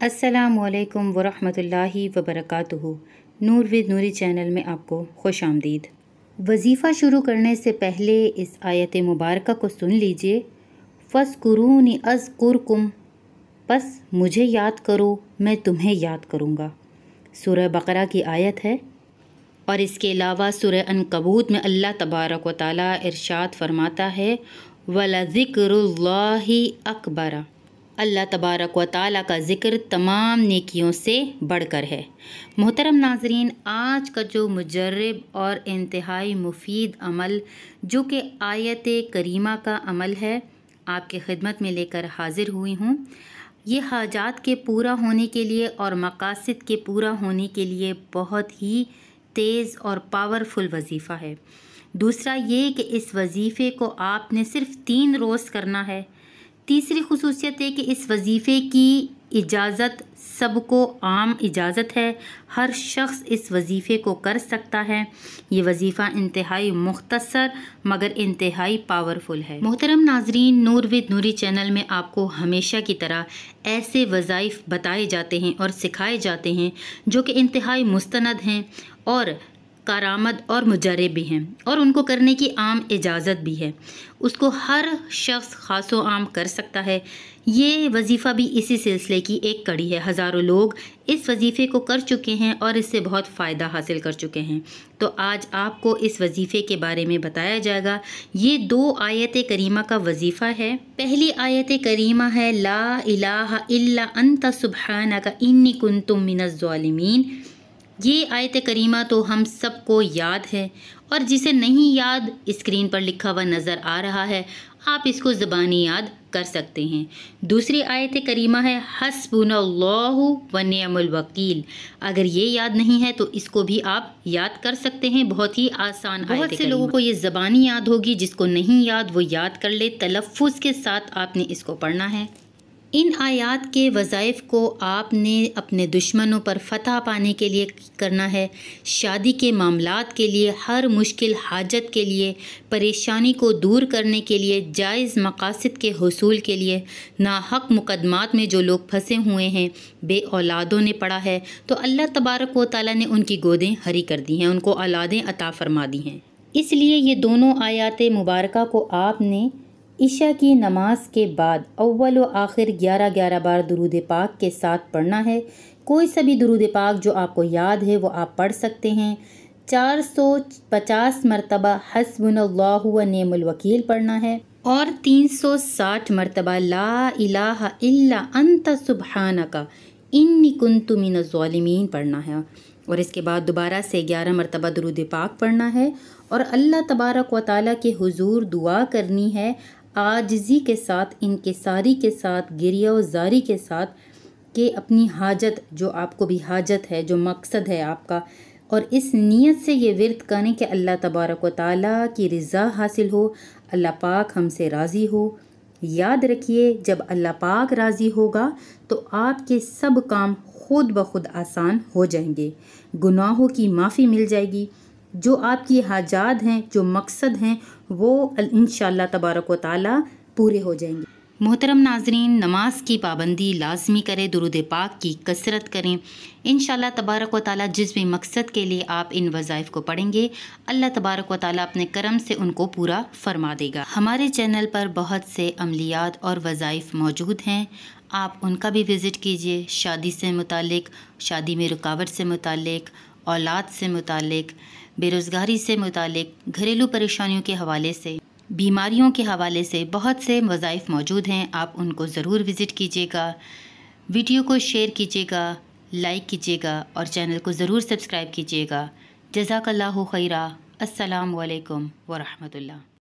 अस्सलामु अलैकुम वरहमतुल्लाहि वबरकातुहू। नूर विद नूरी चैनल में आपको खुश आमदीद। वजीफ़ा शुरू करने से पहले इस आयत मुबारका को सुन लीजिए। फ़ज़्कुरूनी अज़्कुरकुम, बस मुझे याद करो मैं तुम्हें याद करूँगा। सूरह बकरा की आयत है। और इसके अलावा सूरह अनकबूत में अल्लाह तबारक व तआला इरशाद फरमाता है वलज़िक्रुल्लाहि अकबर। अल्लाह तबारक व तआला का ज़िक्र तमाम नेकियों से बढ़कर है। मोहतरम नाज़रीन, आज का जो मुजर्रब और इंतहाई मुफीद अमल जो कि आयत करीमा का अमल है, आपके खिदमत में लेकर हाज़िर हुई हूँ। ये हाजात के पूरा होने के लिए और मकासद के पूरा होने के लिए बहुत ही तेज़ और पावरफुल वजीफ़ा है। दूसरा ये कि इस वजीफ़े को आपने सिर्फ़ 3 रोज़ करना है। तीसरी खुसूसियत है कि इस वजीफ़े की इजाज़त सबको आम इजाज़त है, हर शख्स इस वजीफ़े को कर सकता है। ये वजीफ़ा इंतहाई मुख्तसर मगर इंतहाई पावरफुल है। मोहतरम नाज़रीन, नूर विद नूरी चैनल में आपको हमेशा की तरह ऐसे वज़ाइफ़ बताए जाते हैं और सिखाए जाते हैं जो कि इंतहाई मुस्तनद हैं और कारामद और मुजर्रब भी हैं और उनको करने की आम इजाज़त भी है। उसको हर शख्स ख़ासो आम कर सकता है। ये वजीफ़ा भी इसी सिलसिले की एक कड़ी है। हज़ारों लोग इस वजीफ़े को कर चुके हैं और इससे बहुत फ़ायदा हासिल कर चुके हैं। तो आज आपको इस वजीफ़े के बारे में बताया जाएगा। ये 2 आयत करीमा का वजीफ़ा है। पहली आयत करीमा है ला इलाहा इल्ला अंता सुब्हानका इन्नी कुन्तु मिनज़ ज़ालिमीन। ये आयत करीमा तो हम सबको याद है और जिसे नहीं याद स्क्रीन पर लिखा हुआ नज़र आ रहा है, आप इसको ज़बानी याद कर सकते हैं। दूसरी आयत करीमा है हस्बुनल्लाहु व निअमल वकील। अगर ये याद नहीं है तो इसको भी आप याद कर सकते हैं। बहुत ही आसान आयत। बहुत से लोगों को ये ज़बानी याद होगी, जिसको नहीं याद वो याद कर ले। तलफ़्फ़ुज़ के साथ आपने इसको पढ़ना है। इन आयात के वज़ाइफ़ को आपने अपने दुश्मनों पर फ़तह पाने के लिए करना है, शादी के मामलात के लिए, हर मुश्किल हाजत के लिए, परेशानी को दूर करने के लिए, जायज़ मकासद के हुसूल के लिए। नाहक मुकदमात में जो लोग फंसे हुए हैं, बे औलादों ने पड़ा है, तो अल्लाह तबारक व तआला ने उनकी गोदें हरी कर दी हैं, उनको औलादें अता फ़रमा दी हैं। इसलिए ये दोनों आयात मुबारका को आपने इशा की नमाज के बाद अव्वल व आखिर 11-11 बार दुरूद पाक के साथ पढ़ना है। कोई सा भी दुरूद पाक जो आपको याद है वो आप पढ़ सकते हैं। 450 मरतबा हस्बुनल्लाहु व निअमल वकील पढ़ना है और 360 मरतबा ला इलाहा इल्ला अंता सुब्हानका इन्नी कुन्तु मिनज़ ज़ालिमीन पढ़ना है। और इसके बाद दोबारा से 11 मरतबा दुरूद पाक पढ़ना है और अल्लाह तबारक व तआला के हुजूर दुआ करनी है आजिज़ी के साथ, इनकिसारी के साथ, गिरिया व ज़ारी के साथ कि अपनी हाजत, जो आपको भी हाजत है, जो मकसद है आपका, और इस नीयत से ये विर्द करें कि अल्लाह तबारक व तआला की रज़ा हासिल हो, अल्लाह पाक हमसे राज़ी हो। याद रखिए, जब अल्लाह पाक राज़ी होगा तो आपके सब काम खुद ब खुद आसान हो जाएंगे। गुनाहों की माफ़ी मिल जाएगी। जो आपकी हाजात हैं, जो मकसद हैं, वो इंशाअल्लाह तबारक व तआला पूरे हो जाएंगे। मोहतरम नाज़रीन, नमाज की पाबंदी लाजमी करें, दुरूद पाक की कसरत करें। इंशाअल्लाह तबारक व तआला जिस भी मकसद के लिए आप इन वज़ाइफ़ को पढ़ेंगे, अल्लाह तबारक व तआला अपने करम से उनको पूरा फरमा देगा। हमारे चैनल पर बहुत से अमलियात और वज़ाइफ़ मौजूद हैं, आप उनका भी विज़िट कीजिए। शादी से मुतालिक, शादी में रुकावट से मुतालिक, औलाद से मुतालिक, बेरोज़गारी से मुतालिक, घरेलू परेशानियों के हवाले से, बीमारियों के हवाले से बहुत से वज़ाइफ़ मौजूद हैं। आप उनको ज़रूर विज़िट कीजिएगा। वीडियो को शेयर कीजिएगा, लाइक कीजिएगा और चैनल को ज़रूर सब्सक्राइब कीजिएगा। जज़ाकल्लाहु खैरा। अस्सलामु अलैकुम व रहमतुल्लाह।